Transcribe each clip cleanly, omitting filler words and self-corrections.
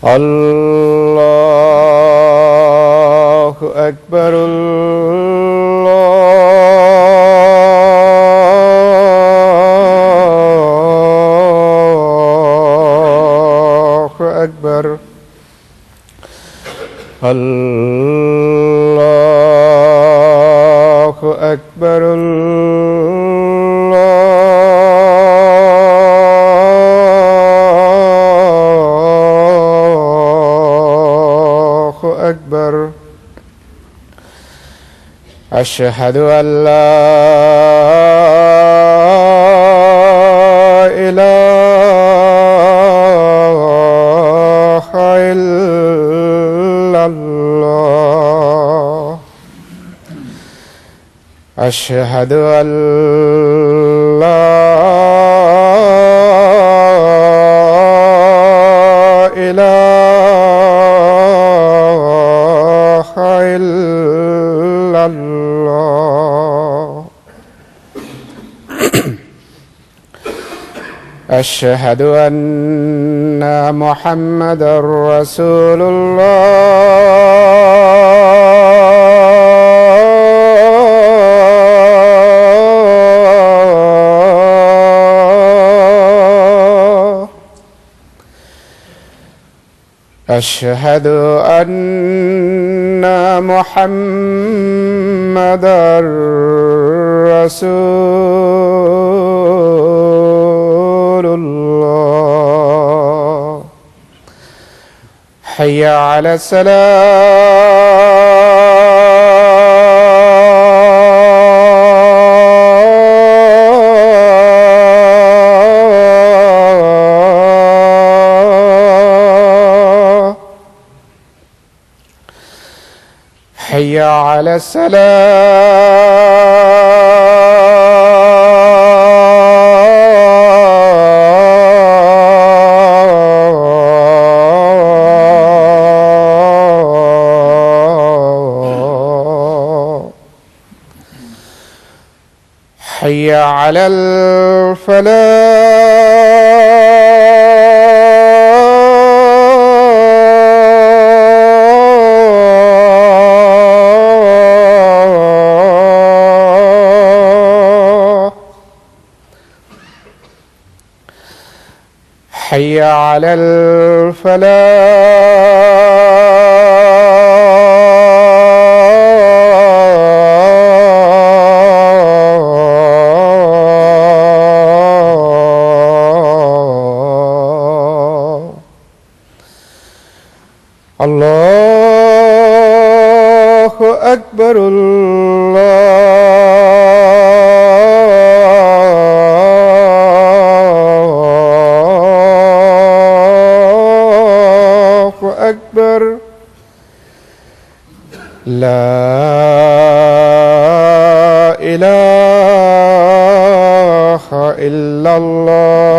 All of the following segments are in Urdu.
الله أكبر الله أكبر الله أكبر الله أكبر أشهد أن لا إله إلا الله أشهد أن لا إله إلا الله أشهد أن محمدًا رسول الله أشهد أن محمدًا رسول الله حي على الصلاة حي على الصلاة حي على الفلاح حي على الفلاح الله أكبر الله أكبر لا إله إلا الله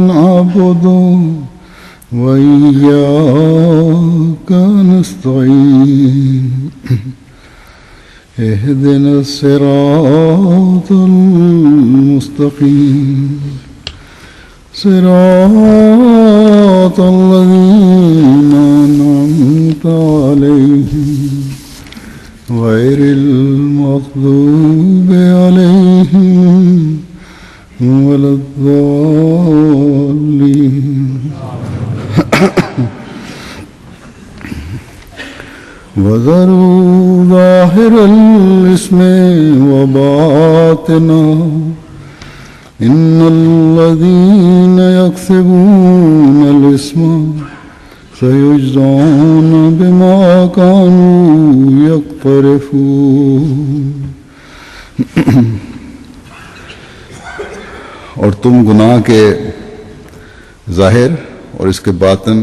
نعبد وإياك نستعين اهدنا الصراط المستقيم صراط الذين أنعمت عليهم غير المغضوب عليهم ولا الضالين وذروا ظاهر الإثم وباطنه إن الذين يكسبون الإثم سيجزون بما كانوا يقترفون اور تم گناہ کے ظاہر اور اس کے باطن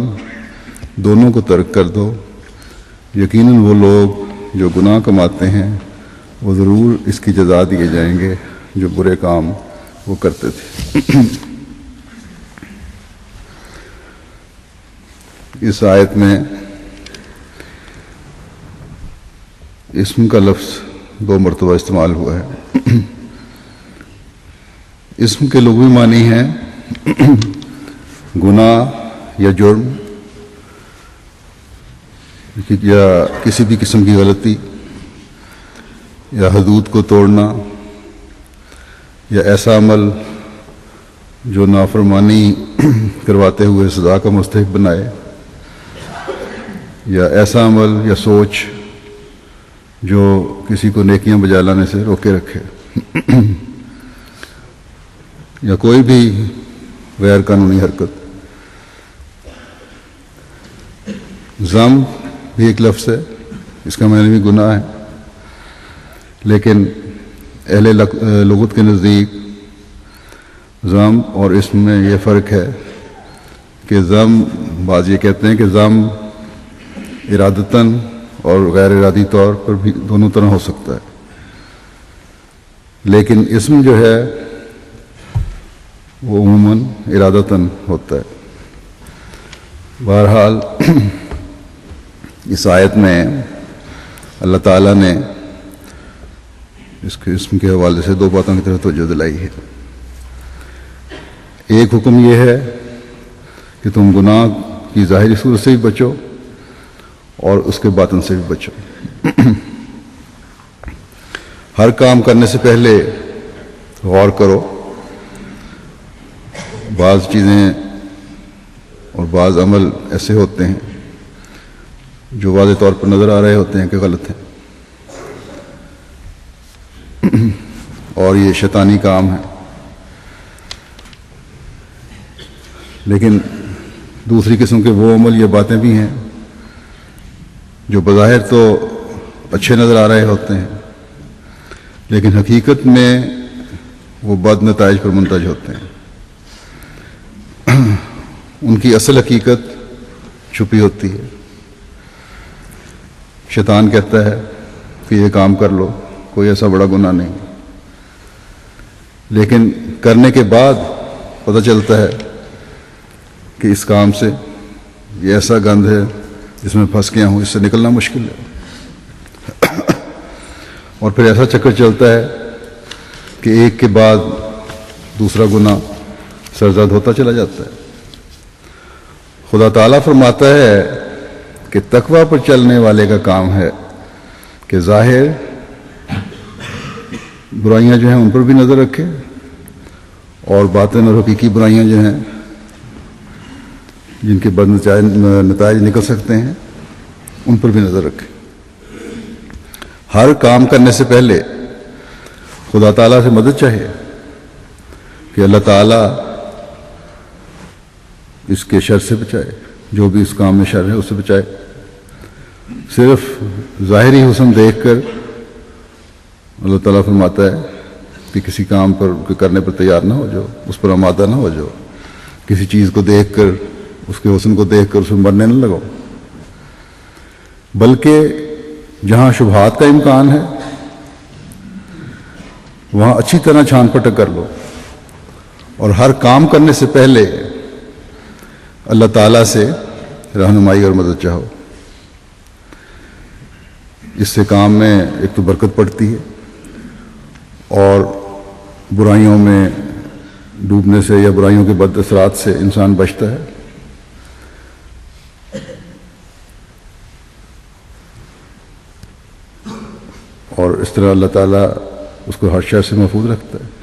دونوں کو ترک کر دو، یقیناً وہ لوگ جو گناہ کماتے ہیں وہ ضرور اس کی جزا دیے جائیں گے جو برے کام وہ کرتے تھے۔ اس آیت میں اسم کا لفظ 2 مرتبہ استعمال ہوا ہے۔ اسم کے لغوی معنی ہیں گناہ یا جرم یا کسی بھی قسم کی غلطی یا حدود کو توڑنا یا ایسا عمل جو نافرمانی کرواتے ہوئے سزا کا مستحق بنائے، یا ایسا عمل یا سوچ جو کسی کو نیکیاں بجا لانے سے روکے رکھے، یا کوئی بھی غیر قانونی حرکت۔ ذنب بھی ایک لفظ ہے، اس کا معنی بھی گناہ ہے، لیکن اہل لغت کے نزدیک ذنب اور اسم میں یہ فرق ہے کہ ذنب، بعض یہ کہتے ہیں کہ ذنب ارادتاً اور غیر ارادی طور پر بھی دونوں طرح ہو سکتا ہے، لیکن اسم جو ہے وہ عموماً ارادتاً ہوتا ہے۔ بہرحال اس آیت میں اللہ تعالیٰ نے اس کے اسم کے حوالے سے 2 باتوں کی طرف توجہ دلائی ہے۔ ایک حکم یہ ہے کہ تم گناہ کی ظاہری صورت سے بھی بچو اور اس کے باطن سے بھی بچو۔ ہر کام کرنے سے پہلے غور کرو، بعض چیزیں اور بعض عمل ایسے ہوتے ہیں جو واضح طور پر نظر آ رہے ہوتے ہیں کہ غلط ہیں، اور یہ شیطانی کام ہے، لیکن دوسری قسم کے وہ عمل یا باتیں بھی ہیں جو بظاہر تو اچھے نظر آ رہے ہوتے ہیں، لیکن حقیقت میں وہ بد نتائج پر منتج ہوتے ہیں۔ ان کی اصل حقیقت چھپی ہوتی ہے۔ شیطان کہتا ہے کہ یہ کام کر لو، کوئی ایسا بڑا گناہ نہیں، لیکن کرنے کے بعد پتہ چلتا ہے کہ اس کام سے یہ ایسا گند ہے جس میں پھنس گیا ہوں، اس سے نکلنا مشکل ہے، اور پھر ایسا چکر چلتا ہے کہ ایک کے بعد دوسرا گناہ سرزد ہوتا چلا جاتا ہے۔ خدا تعالیٰ فرماتا ہے کہ تقویٰ پر چلنے والے کا کام ہے کہ ظاہر برائیاں جو ہیں ان پر بھی نظر رکھے، اور باطن اور حقیقی برائیاں جو ہیں جن کے بد نتائج نکل سکتے ہیں ان پر بھی نظر رکھے۔ ہر کام کرنے سے پہلے خدا تعالیٰ سے مدد چاہیے کہ اللہ تعالیٰ اس کے شر سے بچائے، جو بھی اس کام میں شر ہے اس سے بچائے۔ صرف ظاہری حسن دیکھ کر اللہ تعالیٰ فرماتا ہے کہ کسی کام پر کرنے پر تیار نہ ہو جاؤ، اس پر آمادہ نہ ہو جاؤ، کسی چیز کو دیکھ کر، اس کے حسن کو دیکھ کر اس میں مرنے نہ لگو، بلکہ جہاں شبہات کا امکان ہے وہاں اچھی طرح چھان پٹک کر لو، اور ہر کام کرنے سے پہلے اللہ تعالیٰ سے رہنمائی اور مدد چاہو. اس سے کام میں ایک تو برکت پڑتی ہے اور برائیوں میں ڈوبنے سے یا برائیوں کے بد اثرات سے انسان بچتا ہے. اور اس طرح اللہ تعالیٰ اس کو ہر شر سے محفوظ رکھتا ہے.